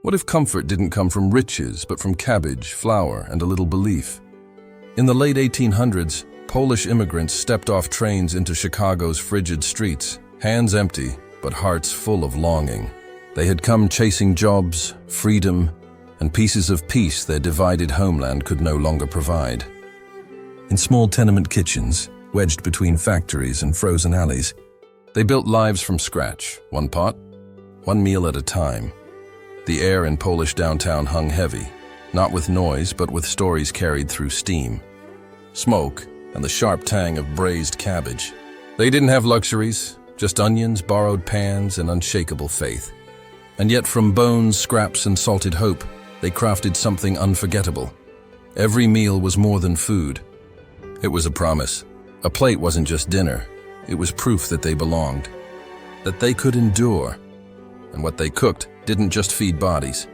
What if comfort didn't come from riches, but from cabbage, flour, and a little belief? In the late 1800s, Polish immigrants stepped off trains into Chicago's frigid streets, hands empty, but hearts full of longing. They had come chasing jobs, freedom, and pieces of peace their divided homeland could no longer provide. In small tenement kitchens, wedged between factories and frozen alleys, they built lives from scratch, one pot, one meal at a time. The air in Polish downtown hung heavy, not with noise, but with stories carried through steam, smoke, and the sharp tang of braised cabbage. They didn't have luxuries, just onions, borrowed pans, and unshakable faith. And yet from bones, scraps, and salted hope, they crafted something unforgettable. Every meal was more than food. It was a promise. A plate wasn't just dinner. It was proof that they belonged, that they could endure. And what they cooked didn't just feed bodies.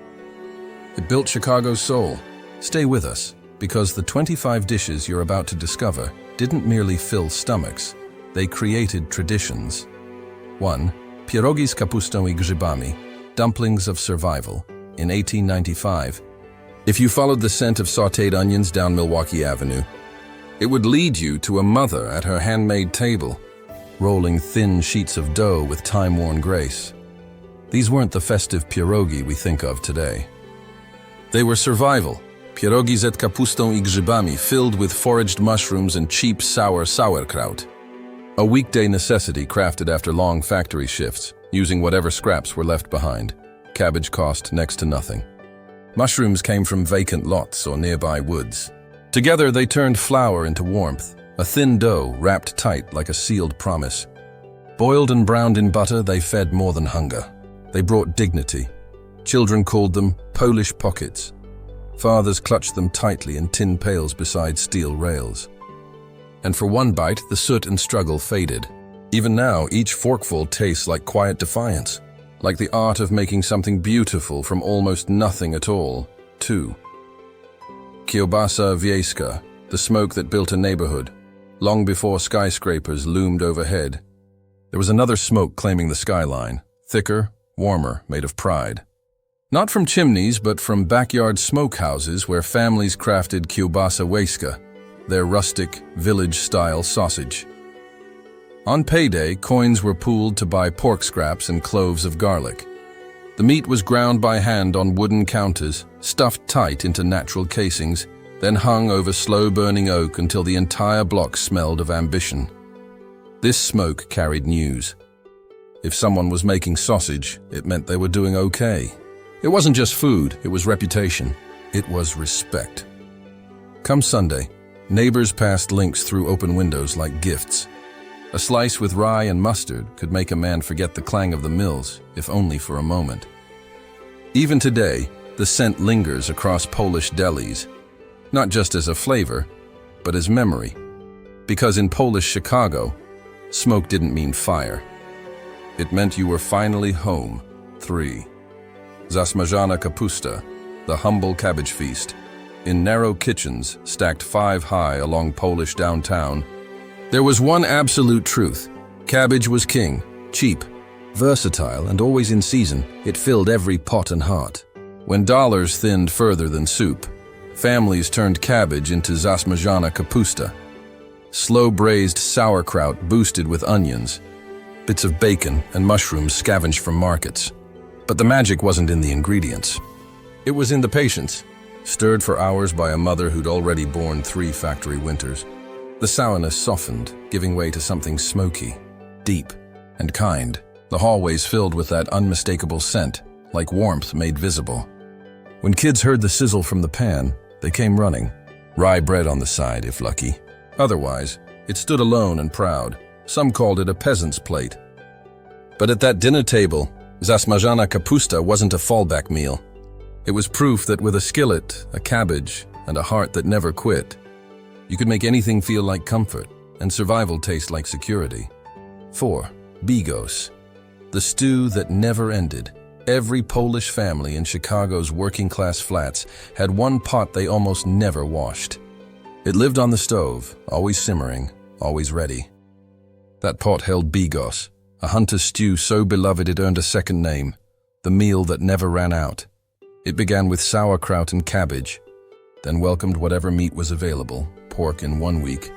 It built Chicago's soul. Stay with us, because the 25 dishes you're about to discover didn't merely fill stomachs. They created traditions. 1. Pierogi z kapustą I grzybami, dumplings of survival, in 1895. If you followed the scent of sautéed onions down Milwaukee Avenue, it would lead you to a mother at her handmade table, rolling thin sheets of dough with time-worn grace. These weren't the festive pierogi we think of today. They were survival. Pierogi z kapustą I grzybami, filled with foraged mushrooms and cheap sour sauerkraut. A weekday necessity crafted after long factory shifts, using whatever scraps were left behind. Cabbage cost next to nothing. Mushrooms came from vacant lots or nearby woods. Together they turned flour into warmth, a thin dough wrapped tight like a sealed promise. Boiled and browned in butter, they fed more than hunger. They brought dignity. Children called them Polish pockets. Fathers clutched them tightly in tin pails beside steel rails. And for one bite, the soot and struggle faded. Even now, each forkful tastes like quiet defiance, like the art of making something beautiful from almost nothing at all. 2. Kiełbasa wiejska, the smoke that built a neighborhood, long before skyscrapers loomed overhead. There was another smoke claiming the skyline, thicker, warmer, made of pride. Not from chimneys, but from backyard smokehouses where families crafted kiełbasa wiejska, their rustic, village-style sausage. On payday, coins were pooled to buy pork scraps and cloves of garlic. The meat was ground by hand on wooden counters, stuffed tight into natural casings, then hung over slow-burning oak until the entire block smelled of ambition. This smoke carried news. If someone was making sausage, it meant they were doing okay. It wasn't just food, it was reputation. It was respect. Come Sunday, neighbors passed links through open windows like gifts. A slice with rye and mustard could make a man forget the clang of the mills, if only for a moment. Even today, the scent lingers across Polish delis, not just as a flavor, but as memory. Because in Polish Chicago, smoke didn't mean fire. It meant you were finally home. 3. Zasmażana kapusta, the humble cabbage feast. In narrow kitchens, stacked 5 high along Polish downtown, there was one absolute truth. Cabbage was king, cheap, versatile, and always in season. It filled every pot and heart. When dollars thinned further than soup, families turned cabbage into zasmażana kapusta, slow-braised sauerkraut boosted with onions, bits of bacon and mushrooms scavenged from markets. But the magic wasn't in the ingredients. It was in the patience, stirred for hours by a mother who'd already borne 3 factory winters. The sourness softened, giving way to something smoky, deep, and kind. The hallways filled with that unmistakable scent, like warmth made visible. When kids heard the sizzle from the pan, they came running. Rye bread on the side, if lucky. Otherwise, it stood alone and proud. Some called it a peasant's plate. But at that dinner table, zasmażana kapusta wasn't a fallback meal. It was proof that with a skillet, a cabbage, and a heart that never quit, you could make anything feel like comfort and survival taste like security. 4. Bigos, the stew that never ended. Every Polish family in Chicago's working-class flats had one pot they almost never washed. It lived on the stove, always simmering, always ready. That pot held bigos, a hunter stew so beloved it earned a second name, the meal that never ran out. It began with sauerkraut and cabbage, then welcomed whatever meat was available, pork in 1 week,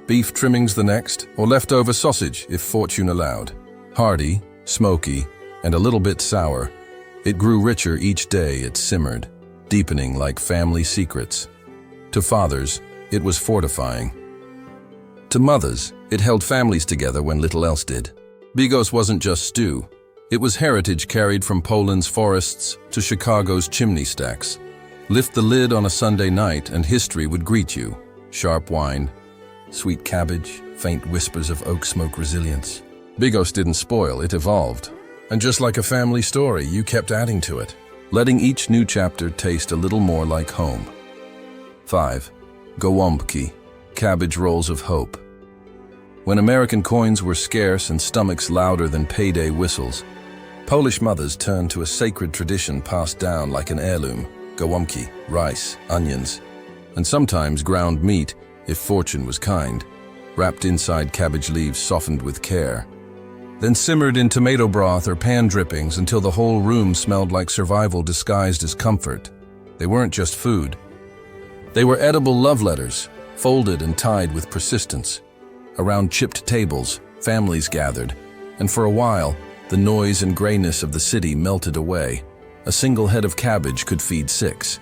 beef trimmings the next, or leftover sausage if fortune allowed. Hearty, smoky, and a little bit sour, it grew richer each day it simmered, deepening like family secrets. To fathers, it was fortifying. To mothers, it held families together when little else did. Bigos wasn't just stew. It was heritage carried from Poland's forests to Chicago's chimney stacks. Lift the lid on a Sunday night and history would greet you. Sharp wine, sweet cabbage, faint whispers of oak smoke resilience. Bigos didn't spoil, it evolved. And just like a family story, you kept adding to it, letting each new chapter taste a little more like home. 5. Gołąbki, cabbage rolls of hope. When American coins were scarce and stomachs louder than payday whistles, Polish mothers turned to a sacred tradition passed down like an heirloom: gołąbki, rice, onions, and sometimes ground meat, if fortune was kind, wrapped inside cabbage leaves softened with care, then simmered in tomato broth or pan drippings until the whole room smelled like survival disguised as comfort. They weren't just food. They were edible love letters, folded and tied with persistence. Around chipped tables, families gathered, and for a while, the noise and grayness of the city melted away. A single head of cabbage could feed 6.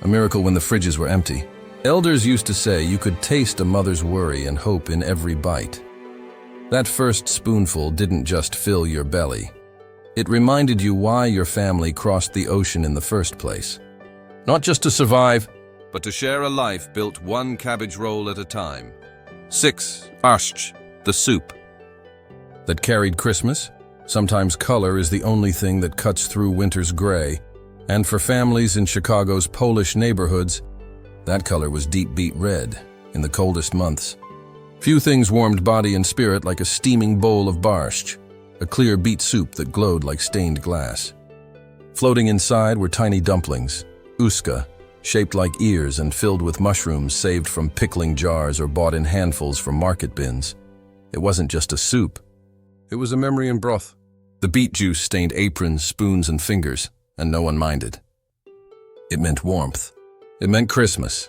A miracle when the fridges were empty. Elders used to say you could taste a mother's worry and hope in every bite. That first spoonful didn't just fill your belly. It reminded you why your family crossed the ocean in the first place. Not just to survive, but to share a life built one cabbage roll at a time. 6. Borscht, the soup. That carried Christmas. Sometimes color is the only thing that cuts through winter's gray. And for families in Chicago's Polish neighborhoods, that color was deep beet red in the coldest months. Few things warmed body and spirit like a steaming bowl of borscht, a clear beet soup that glowed like stained glass. Floating inside were tiny dumplings, uska, shaped like ears and filled with mushrooms saved from pickling jars or bought in handfuls from market bins. It wasn't just a soup. It was a memory in broth. The beet juice stained aprons, spoons, and fingers, and no one minded. It meant warmth. It meant Christmas.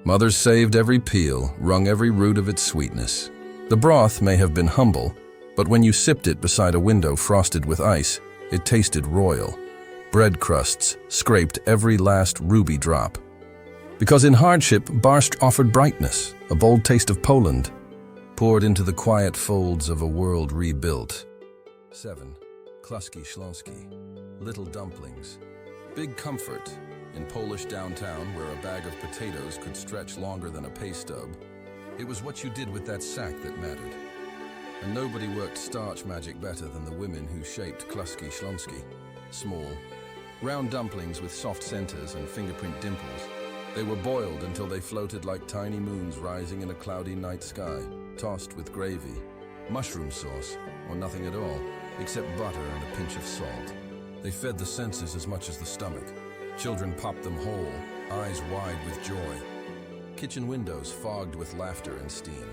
Mothers saved every peel, wrung every root of its sweetness. The broth may have been humble, but when you sipped it beside a window frosted with ice, it tasted royal. Bread crusts scraped every last ruby drop. Because in hardship, borscht offered brightness, a bold taste of Poland, poured into the quiet folds of a world rebuilt. 7. Kluski śląskie, little dumplings. Big comfort in Polish downtown where a bag of potatoes could stretch longer than a pay stub. It was what you did with that sack that mattered. And nobody worked starch magic better than the women who shaped kluski śląskie. Small, round dumplings with soft centers and fingerprint dimples. They were boiled until they floated like tiny moons rising in a cloudy night sky, tossed with gravy, mushroom sauce, or nothing at all, except butter and a pinch of salt. They fed the senses as much as the stomach. Children popped them whole, eyes wide with joy. Kitchen windows fogged with laughter and steam.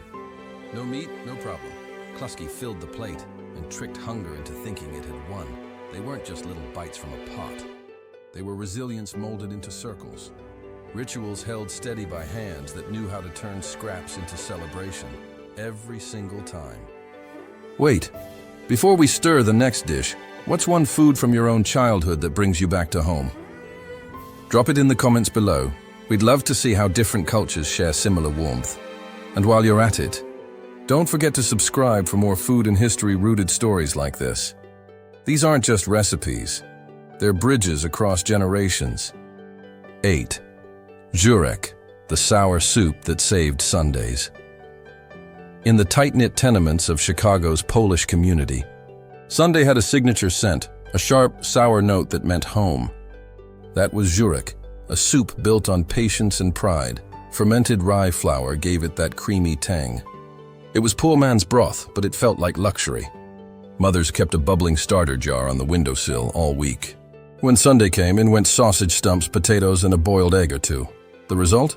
No meat, no problem. Kluski filled the plate and tricked hunger into thinking it had won. They weren't just little bites from a pot. They were resilience molded into circles. Rituals held steady by hands that knew how to turn scraps into celebration, every single time. Wait, before we stir the next dish, what's one food from your own childhood that brings you back to home? Drop it in the comments below. We'd love to see how different cultures share similar warmth. And while you're at it, don't forget to subscribe for more food and history-rooted stories like this. These aren't just recipes. They're bridges across generations. 8. Żurek, the sour soup that saved Sundays. In the tight-knit tenements of Chicago's Polish community, Sunday had a signature scent, a sharp, sour note that meant home. That was żurek, a soup built on patience and pride. Fermented rye flour gave it that creamy tang. It was poor man's broth, but it felt like luxury. Mothers kept a bubbling starter jar on the windowsill all week. When Sunday came, in went sausage stumps, potatoes, and a boiled egg or two. The result?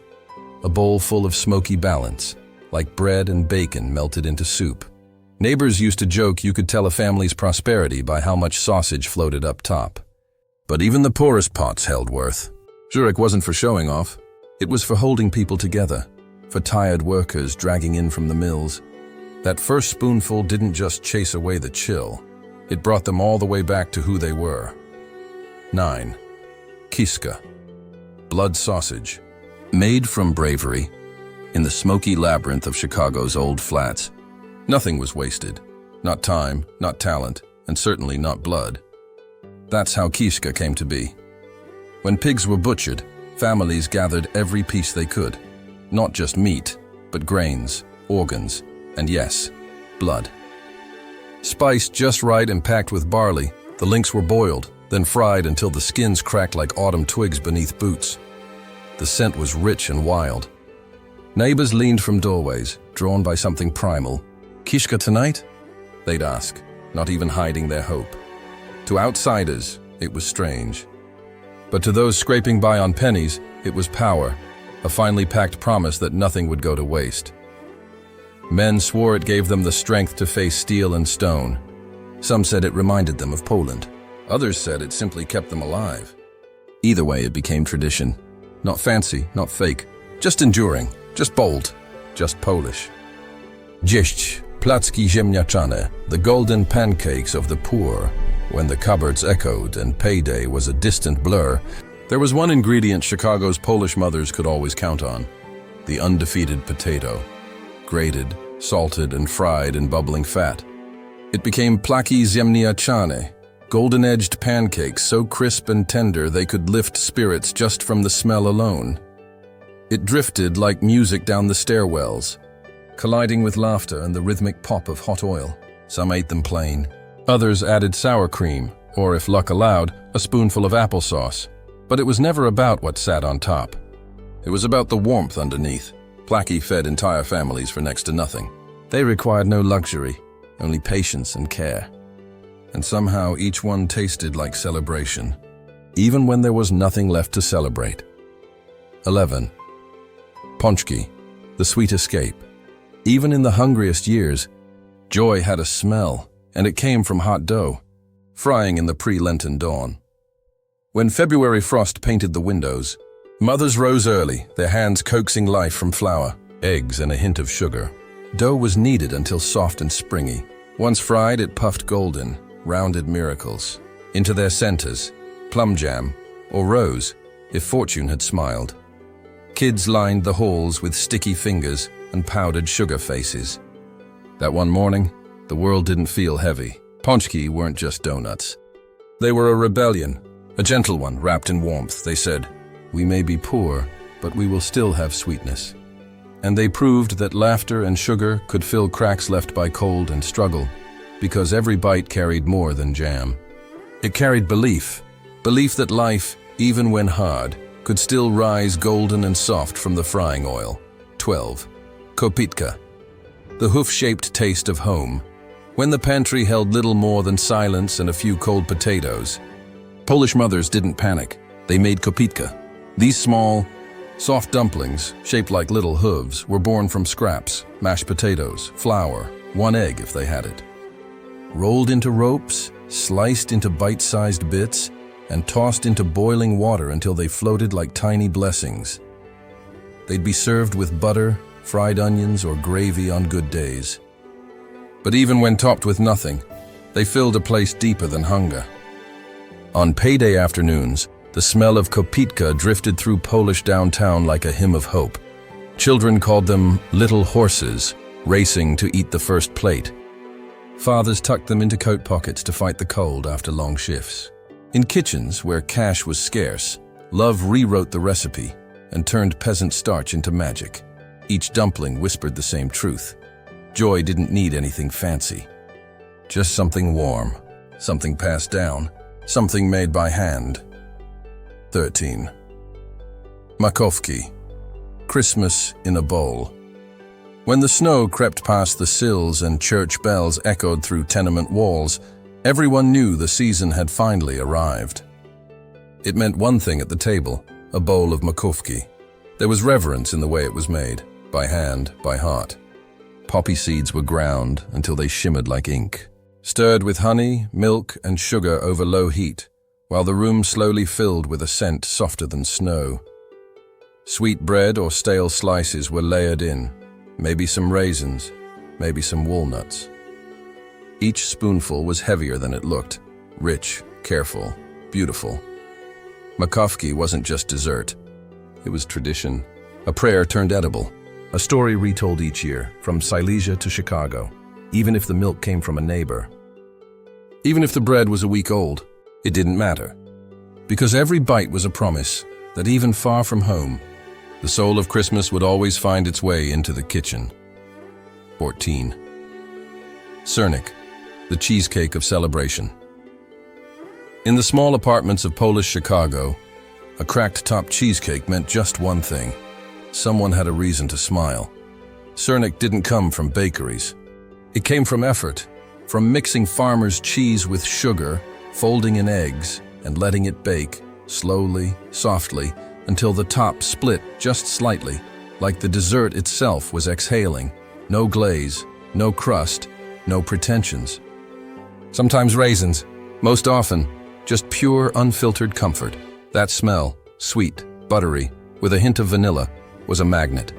A bowl full of smoky balance, like bread and bacon melted into soup. Neighbors used to joke you could tell a family's prosperity by how much sausage floated up top. But even the poorest pots held worth. Żurek wasn't for showing off. It was for holding people together, for tired workers dragging in from the mills. That first spoonful didn't just chase away the chill. It brought them all the way back to who they were. 9. Kiszka. Blood sausage. Made from bravery, in the smoky labyrinth of Chicago's old flats, nothing was wasted. Not time, not talent, and certainly not blood. That's how kiszka came to be. When pigs were butchered, families gathered every piece they could. Not just meat, but grains, organs, and yes, blood. Spiced just right and packed with barley, the links were boiled, then fried until the skins cracked like autumn twigs beneath boots. The scent was rich and wild. Neighbors leaned from doorways, drawn by something primal. "Kiszka tonight?" they'd ask, not even hiding their hope. To outsiders, it was strange. But to those scraping by on pennies, it was power, a finely packed promise that nothing would go to waste. Men swore it gave them the strength to face steel and stone. Some said it reminded them of Poland. Others said it simply kept them alive. Either way, it became tradition. Not fancy, not fake, just enduring, just bold, just Polish. Dziś, placki ziemniaczane, the golden pancakes of the poor. When the cupboards echoed and payday was a distant blur, there was one ingredient Chicago's Polish mothers could always count on: the undefeated potato. Grated, salted, and fried in bubbling fat. It became placki ziemniaczane, golden-edged pancakes so crisp and tender they could lift spirits just from the smell alone. It drifted like music down the stairwells, colliding with laughter and the rhythmic pop of hot oil. Some ate them plain. Others added sour cream, or if luck allowed, a spoonful of applesauce. But it was never about what sat on top. It was about the warmth underneath. Placki fed entire families for next to nothing. They required no luxury, only patience and care. And somehow each one tasted like celebration, even when there was nothing left to celebrate. 11. Pączki, the sweet escape. Even in the hungriest years, joy had a smell, and it came from hot dough, frying in the pre-Lenten dawn. When February frost painted the windows, mothers rose early, their hands coaxing life from flour, eggs, and a hint of sugar. Dough was kneaded until soft and springy. Once fried, it puffed golden, rounded miracles. Into their centers, plum jam, or rose, if fortune had smiled. Kids lined the halls with sticky fingers and powdered sugar faces. That one morning, the world didn't feel heavy. Pączki weren't just donuts. They were a rebellion, a gentle one wrapped in warmth. They said, "We may be poor, but we will still have sweetness." And they proved that laughter and sugar could fill cracks left by cold and struggle, because every bite carried more than jam. It carried belief that life, even when hard, could still rise golden and soft from the frying oil. 12. Kopitka, the hoof-shaped taste of home. When the pantry held little more than silence and a few cold potatoes, Polish mothers didn't panic. They made kopitka. These small, soft dumplings, shaped like little hooves, were born from scraps, mashed potatoes, flour, one egg if they had it. Rolled into ropes, sliced into bite-sized bits, and tossed into boiling water until they floated like tiny blessings. They'd be served with butter, fried onions, or gravy on good days. But even when topped with nothing, they filled a place deeper than hunger. On payday afternoons, the smell of kopitka drifted through Polish downtown like a hymn of hope. Children called them little horses, racing to eat the first plate. Fathers tucked them into coat pockets to fight the cold after long shifts. In kitchens where cash was scarce, love rewrote the recipe and turned peasant starch into magic. Each dumpling whispered the same truth. Joy didn't need anything fancy. Just something warm, something passed down, something made by hand. 13. Makówki, Christmas in a bowl. When the snow crept past the sills and church bells echoed through tenement walls, everyone knew the season had finally arrived. It meant one thing at the table, a bowl of makówki. There was reverence in the way it was made, by hand, by heart. Poppy seeds were ground until they shimmered like ink. Stirred with honey, milk, and sugar over low heat, while the room slowly filled with a scent softer than snow. Sweet bread or stale slices were layered in, maybe some raisins, maybe some walnuts. Each spoonful was heavier than it looked, rich, careful, beautiful. Makowski wasn't just dessert. It was tradition, a prayer turned edible, a story retold each year, from Silesia to Chicago, even if the milk came from a neighbor. Even if the bread was a week old, it didn't matter, because every bite was a promise that even far from home, the soul of Christmas would always find its way into the kitchen. 14. Żurek, the cheesecake of celebration. In the small apartments of Polish Chicago, a cracked-top cheesecake meant just one thing. Someone had a reason to smile. Żurek didn't come from bakeries. It came from effort, from mixing farmers' cheese with sugar, folding in eggs, and letting it bake, slowly, softly, until the top split just slightly, like the dessert itself was exhaling. No glaze, no crust, no pretensions. Sometimes raisins, most often, just pure, unfiltered comfort. That smell, sweet, buttery, with a hint of vanilla, was a magnet.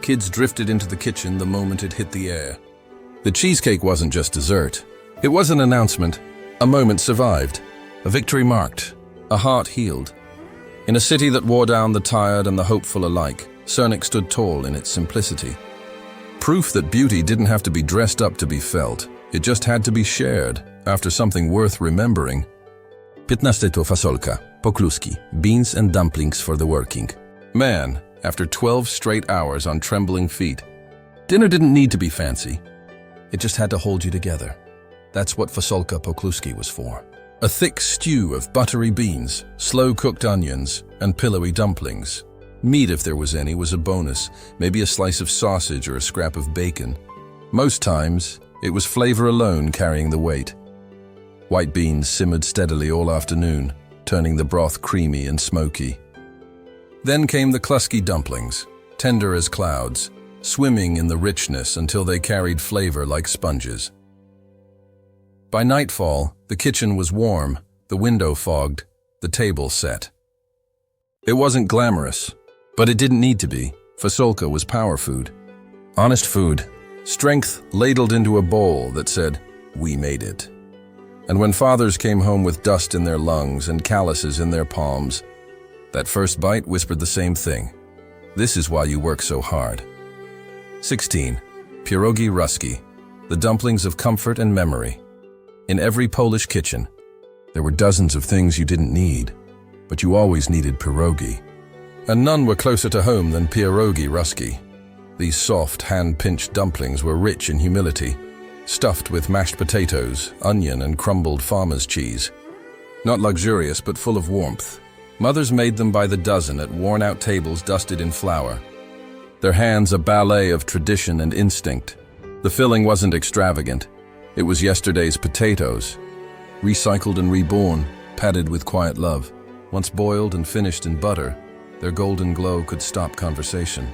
Kids drifted into the kitchen the moment it hit the air. The cheesecake wasn't just dessert. It was an announcement. A moment survived. A victory marked. A heart healed. In a city that wore down the tired and the hopeful alike, Żurek stood tall in its simplicity. Proof that beauty didn't have to be dressed up to be felt. It just had to be shared, after something worth remembering. 15 to fasolka, pokluski, beans and dumplings for the working man, after 12 straight hours on trembling feet. Dinner didn't need to be fancy. It just had to hold you together. That's what fasolka pokluski was for. A thick stew of buttery beans, slow-cooked onions, and pillowy dumplings. Meat, if there was any, was a bonus, maybe a slice of sausage or a scrap of bacon. Most times, it was flavor alone carrying the weight. White beans simmered steadily all afternoon, turning the broth creamy and smoky. Then came the klusky dumplings, tender as clouds, swimming in the richness until they carried flavor like sponges. By nightfall, the kitchen was warm, the window fogged, the table set. It wasn't glamorous, but it didn't need to be. Fasolka was power food. Honest food, strength ladled into a bowl that said, "We made it." And when fathers came home with dust in their lungs and calluses in their palms, that first bite whispered the same thing. This is why you work so hard. 16. Pierogi ruski, the dumplings of comfort and memory. In every Polish kitchen, there were dozens of things you didn't need, but you always needed pierogi. And none were closer to home than pierogi ruski. These soft, hand-pinched dumplings were rich in humility, stuffed with mashed potatoes, onion, and crumbled farmer's cheese. Not luxurious, but full of warmth. Mothers made them by the dozen at worn-out tables dusted in flour. Their hands a ballet of tradition and instinct. The filling wasn't extravagant. It was yesterday's potatoes, recycled and reborn, padded with quiet love. Once boiled and finished in butter, their golden glow could stop conversation.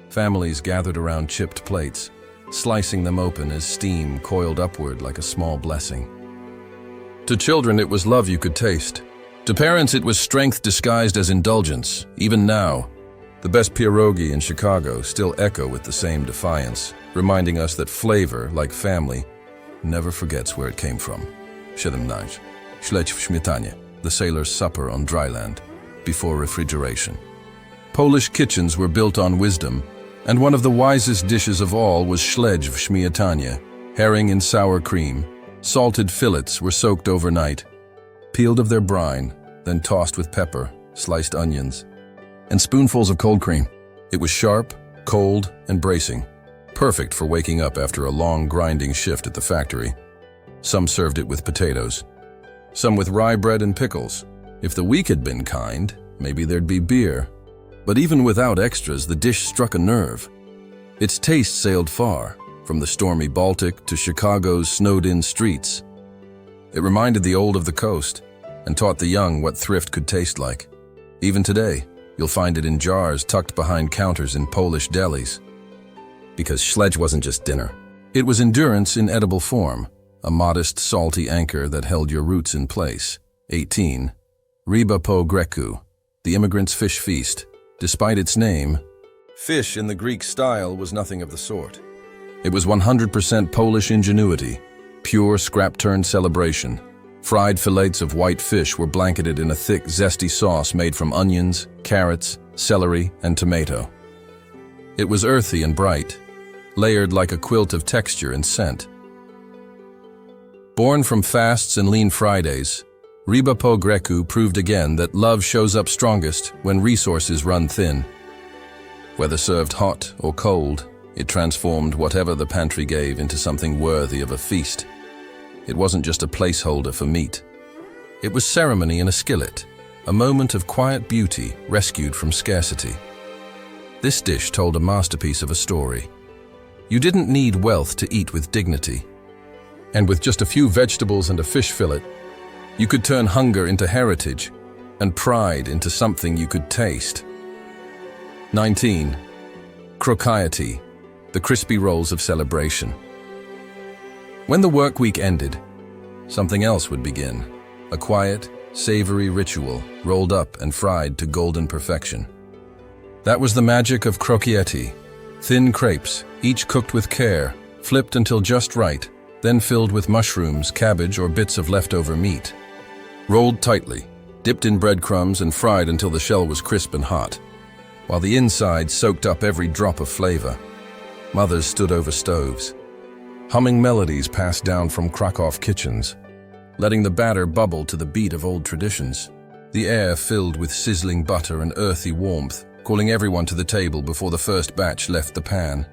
Families gathered around chipped plates, slicing them open as steam coiled upward like a small blessing. To children, it was love you could taste. To parents, it was strength disguised as indulgence. Even now, the best pierogi in Chicago still echo with the same defiance, reminding us that flavor, like family, never forgets where it came from. 17. Śledź w śmietanie, the sailor's supper on dry land, before refrigeration. Polish kitchens were built on wisdom, and one of the wisest dishes of all was śledź w śmietanie, herring in sour cream. Salted fillets were soaked overnight, peeled of their brine, then tossed with pepper, sliced onions, and spoonfuls of cold cream. It was sharp, cold, and bracing, perfect for waking up after a long grinding shift at the factory. Some served it with potatoes, some with rye bread and pickles. If the week had been kind, maybe there'd be beer. But even without extras, the dish struck a nerve. Its taste sailed far, from the stormy Baltic to Chicago's snowed-in streets. It reminded the old of the coast and taught the young what thrift could taste like. Even today, you'll find it in jars tucked behind counters in Polish delis. Because śledź wasn't just dinner. It was endurance in edible form, a modest, salty anchor that held your roots in place. 18. Ryba po greku, the immigrants' fish feast. Despite its name, fish in the Greek style was nothing of the sort. It was 100% Polish ingenuity, pure scrap-turned celebration. Fried fillets of white fish were blanketed in a thick, zesty sauce made from onions, carrots, celery, and tomato. It was earthy and bright, layered like a quilt of texture and scent. Born from fasts and lean Fridays, Ryba po greku proved again that love shows up strongest when resources run thin. Whether served hot or cold, it transformed whatever the pantry gave into something worthy of a feast. It wasn't just a placeholder for meat. It was ceremony in a skillet, a moment of quiet beauty rescued from scarcity. This dish told a masterpiece of a story. You didn't need wealth to eat with dignity. And with just a few vegetables and a fish fillet, you could turn hunger into heritage and pride into something you could taste. 19. Crokiety, the crispy rolls of celebration. When the work week ended, something else would begin. A quiet, savory ritual rolled up and fried to golden perfection. That was the magic of crokiety. Thin crepes, each cooked with care, flipped until just right, then filled with mushrooms, cabbage, or bits of leftover meat. Rolled tightly, dipped in breadcrumbs and fried until the shell was crisp and hot, while the inside soaked up every drop of flavor. Mothers stood over stoves. Humming melodies passed down from Krakow kitchens, letting the batter bubble to the beat of old traditions. The air filled with sizzling butter and earthy warmth, calling everyone to the table before the first batch left the pan.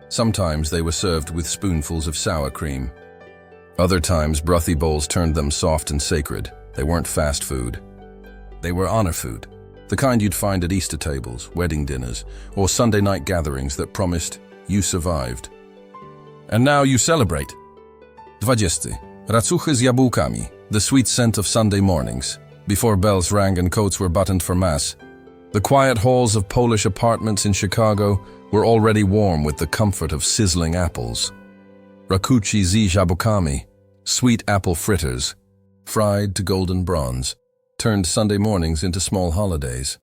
Sometimes they were served with spoonfuls of sour cream. Other times, brothy bowls turned them soft and sacred. They weren't fast food. They were honor food, the kind you'd find at Easter tables, wedding dinners, or Sunday night gatherings that promised you survived. And now you celebrate. 20. Racuchy z jabłkami, the sweet scent of Sunday mornings, before bells rang and coats were buttoned for mass. The quiet halls of Polish apartments in Chicago were already warm with the comfort of sizzling apples. Racuchy z jabłkami, sweet apple fritters, fried to golden bronze, turned Sunday mornings into small holidays.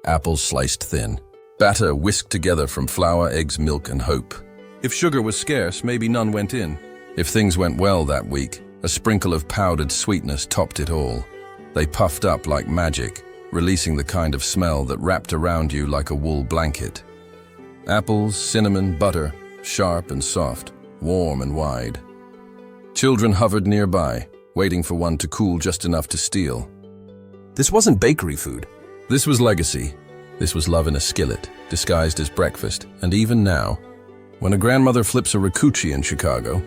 Apples sliced thin, batter whisked together from flour, eggs, milk, and hope. If sugar was scarce, maybe none went in. If things went well that week, a sprinkle of powdered sweetness topped it all. They puffed up like magic, releasing the kind of smell that wrapped around you like a wool blanket. Apples, cinnamon, butter, sharp and soft, warm and wide. Children hovered nearby, waiting for one to cool just enough to steal. This wasn't bakery food. This was legacy. This was love in a skillet, disguised as breakfast. And even now, when a grandmother flips a racuchy in Chicago,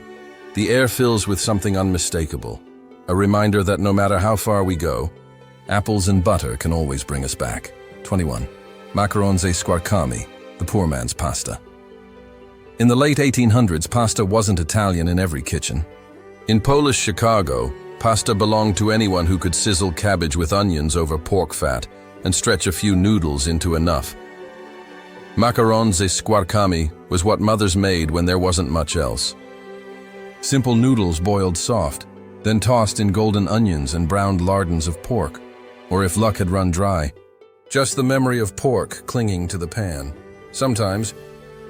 the air fills with something unmistakable, a reminder that no matter how far we go, apples and butter can always bring us back. 21. Macarons e squarkami, the poor man's pasta. In the late 1800s, pasta wasn't Italian in every kitchen. In Polish Chicago, pasta belonged to anyone who could sizzle cabbage with onions over pork fat and stretch a few noodles into enough. Macarons e squarkami was what mothers made when there wasn't much else. Simple noodles boiled soft, then tossed in golden onions and browned lardons of pork, or if luck had run dry, just the memory of pork clinging to the pan. Sometimes,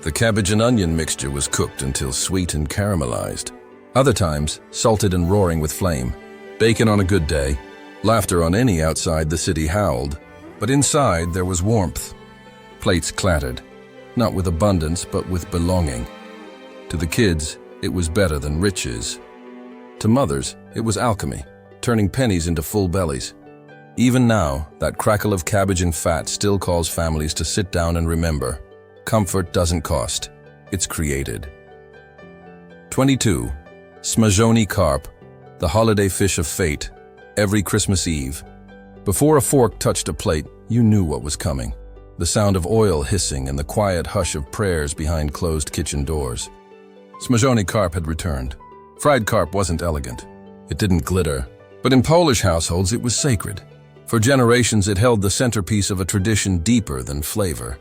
the cabbage and onion mixture was cooked until sweet and caramelized. Other times, salted and roaring with flame. Bacon on a good day, laughter on any outside the city howled, but inside there was warmth. Plates clattered, not with abundance but with belonging. To the kids, it was better than riches. To mothers, it was alchemy, turning pennies into full bellies. Even now, that crackle of cabbage and fat still calls families to sit down and remember. Comfort doesn't cost, it's created. 22. Smażony carp, the holiday fish of fate, every Christmas Eve. Before a fork touched a plate, you knew what was coming. The sound of oil hissing and the quiet hush of prayers behind closed kitchen doors. Smażony carp had returned. Fried carp wasn't elegant. It didn't glitter. But in Polish households, it was sacred. For generations, it held the centerpiece of a tradition deeper than flavor.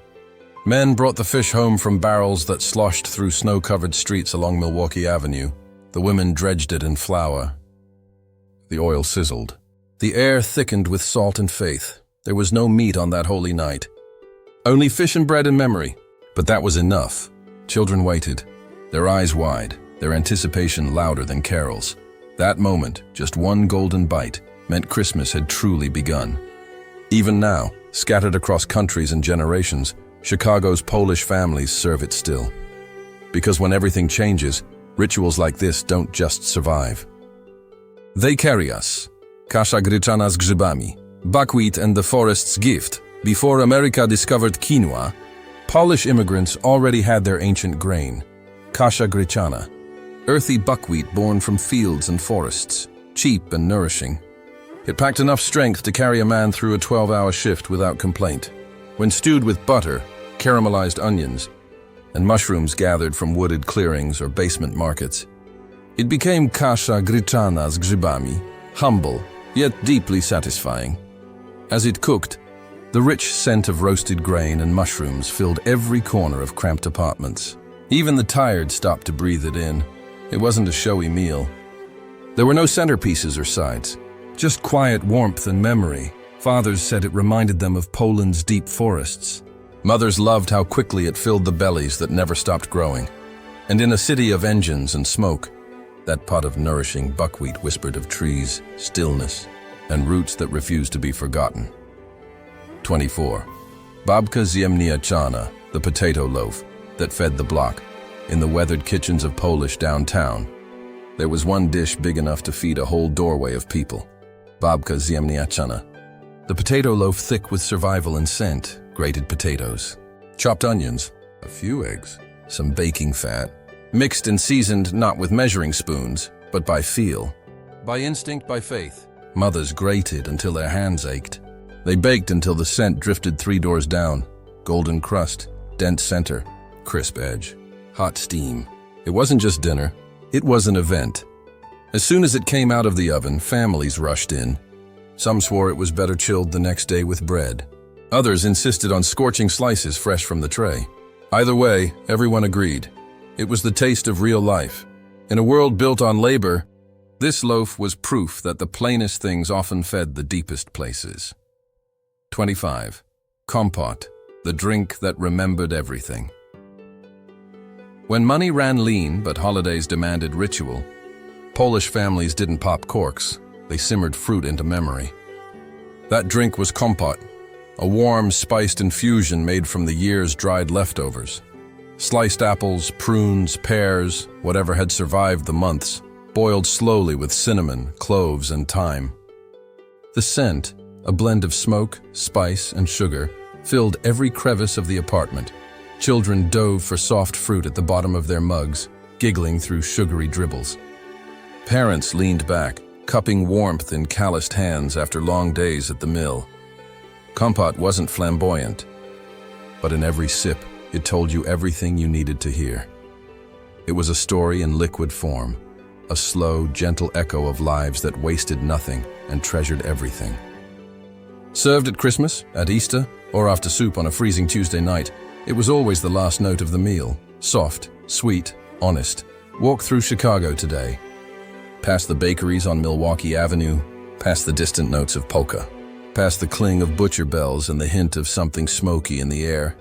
Men brought the fish home from barrels that sloshed through snow-covered streets along Milwaukee Avenue. The women dredged it in flour. The oil sizzled. The air thickened with salt and faith. There was no meat on that holy night. Only fish and bread in memory. But that was enough. Children waited, their eyes wide, their anticipation louder than carols. That moment, just one golden bite, meant Christmas had truly begun. Even now, scattered across countries and generations, Chicago's Polish families serve it still. Because when everything changes, rituals like this don't just survive. They carry us. Kasza gryczana z grzybami, buckwheat and the forest's gift. Before America discovered quinoa, Polish immigrants already had their ancient grain, kasza gryczana, earthy buckwheat born from fields and forests, cheap and nourishing. It packed enough strength to carry a man through a 12-hour shift without complaint. When stewed with butter, caramelized onions, and mushrooms gathered from wooded clearings or basement markets, it became kasza gryczana z grzybami, humble, yet deeply satisfying. As it cooked, the rich scent of roasted grain and mushrooms filled every corner of cramped apartments. Even the tired stopped to breathe it in. It wasn't a showy meal. There were no centerpieces or sides, just quiet warmth and memory. Fathers said it reminded them of Poland's deep forests. Mothers loved how quickly it filled the bellies that never stopped growing. And in a city of engines and smoke, that pot of nourishing buckwheat whispered of trees, stillness, and roots that refused to be forgotten. 24. Babka ziemniaczana, the potato loaf that fed the block. In the weathered kitchens of Polish downtown, there was one dish big enough to feed a whole doorway of people. Babka ziemniaczana. The potato loaf thick with survival and scent, grated potatoes, chopped onions, a few eggs, some baking fat, mixed and seasoned not with measuring spoons, but by feel. By instinct, by faith. Mothers grated until their hands ached. They baked until the scent drifted 3 doors down. Golden crust, dense center, crisp edge, hot steam. It wasn't just dinner, it was an event. As soon as it came out of the oven, families rushed in. Some swore it was better chilled the next day with bread. Others insisted on scorching slices fresh from the tray. Either way, everyone agreed. It was the taste of real life. In a world built on labor, this loaf was proof that the plainest things often fed the deepest places. 25. Kompot, the drink that remembered everything. When money ran lean but holidays demanded ritual, Polish families didn't pop corks, they simmered fruit into memory. That drink was kompot, a warm, spiced infusion made from the year's dried leftovers. Sliced apples, prunes, pears, whatever had survived the months, boiled slowly with cinnamon, cloves, and thyme. The scent, a blend of smoke, spice, and sugar, filled every crevice of the apartment. Children dove for soft fruit at the bottom of their mugs, giggling through sugary dribbles. Parents leaned back, cupping warmth in calloused hands after long days at the mill. Kompot wasn't flamboyant, but in every sip, it told you everything you needed to hear. It was a story in liquid form, a slow, gentle echo of lives that wasted nothing and treasured everything. Served at Christmas, at Easter, or after soup on a freezing Tuesday night, it was always the last note of the meal. Soft, sweet, honest. Walk through Chicago today. Past the bakeries on Milwaukee Avenue, past the distant notes of polka, past the cling of butcher bells and the hint of something smoky in the air.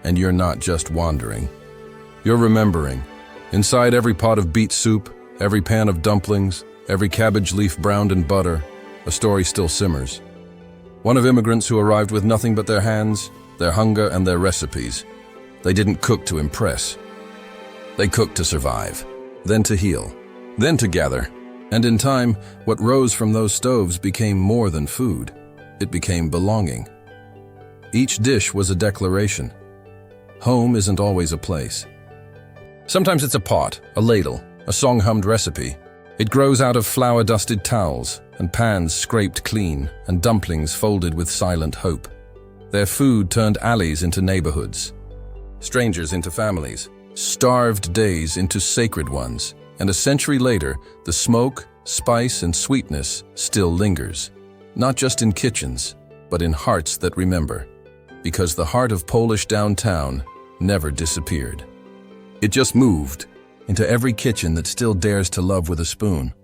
And you're not just wandering. You're remembering. Inside every pot of beet soup, every pan of dumplings, every cabbage leaf browned in butter, a story still simmers. One of immigrants who arrived with nothing but their hands, their hunger, and their recipes. They didn't cook to impress. They cooked to survive, then to heal, then to gather. And in time, what rose from those stoves became more than food. It became belonging. Each dish was a declaration. Home isn't always a place. Sometimes it's a pot, a ladle, a song-hummed recipe. It grows out of flour-dusted towels, and pans scraped clean, and dumplings folded with silent hope. Their food turned alleys into neighborhoods, strangers into families, starved days into sacred ones, and a century later, the smoke, spice, and sweetness still lingers, not just in kitchens, but in hearts that remember, because the heart of Polish downtown never disappeared. It just moved into every kitchen that still dares to love with a spoon.